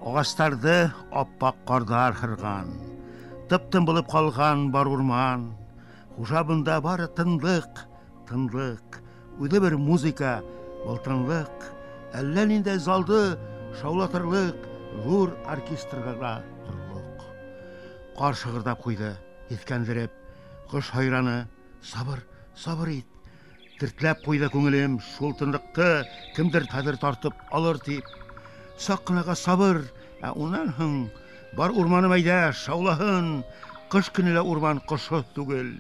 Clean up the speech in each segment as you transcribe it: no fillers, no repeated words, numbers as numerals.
Ағастарды аппақ қардар хырған, тып-тын болып қалған бар урман, хужабында бары тынлық, үді бір музыка, болтынлық, әллә нинде залды шаулатырлық, зур оркестрға тұрлық. Қар шығырдап қойды, еткендіріп, қыш хайраны, сабыр ет. Тіртләп қойды көңілем, шул тынлықты кімдір тәдір тартып алыр тип. Саққынаға сабыр, онан хың, бар урманым әйдә шаулаһын, қыш күнілі урман қышы түгел.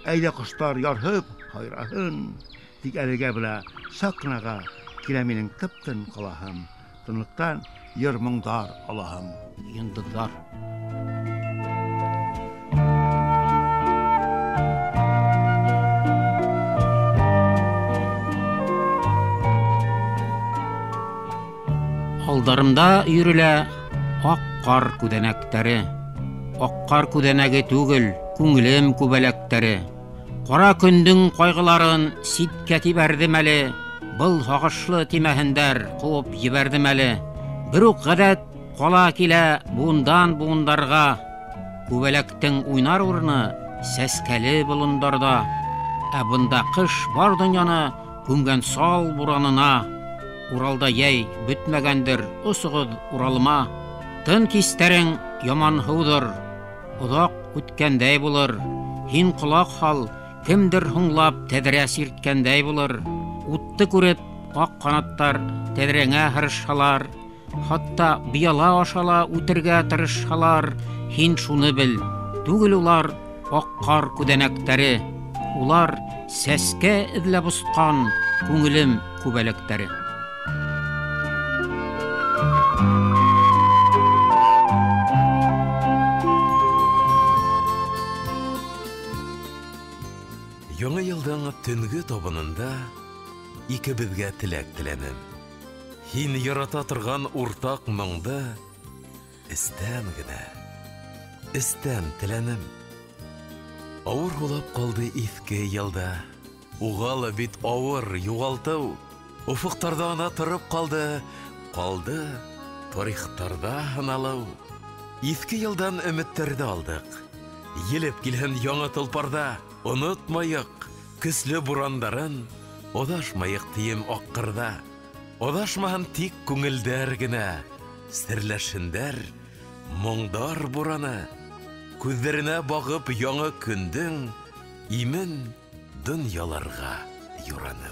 Әйдә қыштар ярһып, хайраһын, тик әлегә білә, саққынаға килә минең тып-тын қалаһым, тынлықтан йыр-моңдар алаһым. Йындыҙҙар. Алдарымда йөрөлә ак кар күдәнәктәре. Ак кар күдәнәге түгел, күңелем күбәләктәре. Кара көндең кайгыларын ситкә тибәрдем әле. Был һагышлы тимәһендәр куып ебәрдем әле. Бер үк гадәт кала килә буындан буындарға. Күбәләктең уйнар урыны сәскәле болындарда. Ә бында кыш бар дөньяны күмгән сал буранына. Уралда яй бөтмәгәндер, осыгыз Уралыма. Тын кистерең яман һыудыр, оҙаҡ үткәндәй булыр. Һин ҡолаҡ һал, кемдер һуңлап тәҙрә сирткәндәй булыр. Утты күреп, аҡ ҡанаттар тәҙрәңә һырышһалар. Хатта бияла ашала үтергә тырышһалар. Һин шуны бел, түгел улар аҡ ҡар күҙәнәктәре. Улар сәскә эҙләп осҡан күңелем күбәләктәре. Яңа йылдың төнгө табынында икебеҙгә теләк теләнем. Һин ярата торган уртаҡ моңды эстән генә, эстән теләнем. Ауыр булып ҡалды иҫке йылда. Уғалы бит ауыр юғалтыу. Уфыҡтарҙа ана тороп ҡалды тарихтарҙа һыналыу. Иҫке йылдан өмөттәрҙе алдыҡ. Елеп килһен яңы толпарҙа. Онотмайыҡ көслө бурандарын, оҙашмайыҡ тием аҡҡырҙа. Оҙашмаһын тик күңелдәр генә, серләшендәр, моңдар бураны. Күҙҙәренә бағып яңы көндөң, имен донъяларға юранып.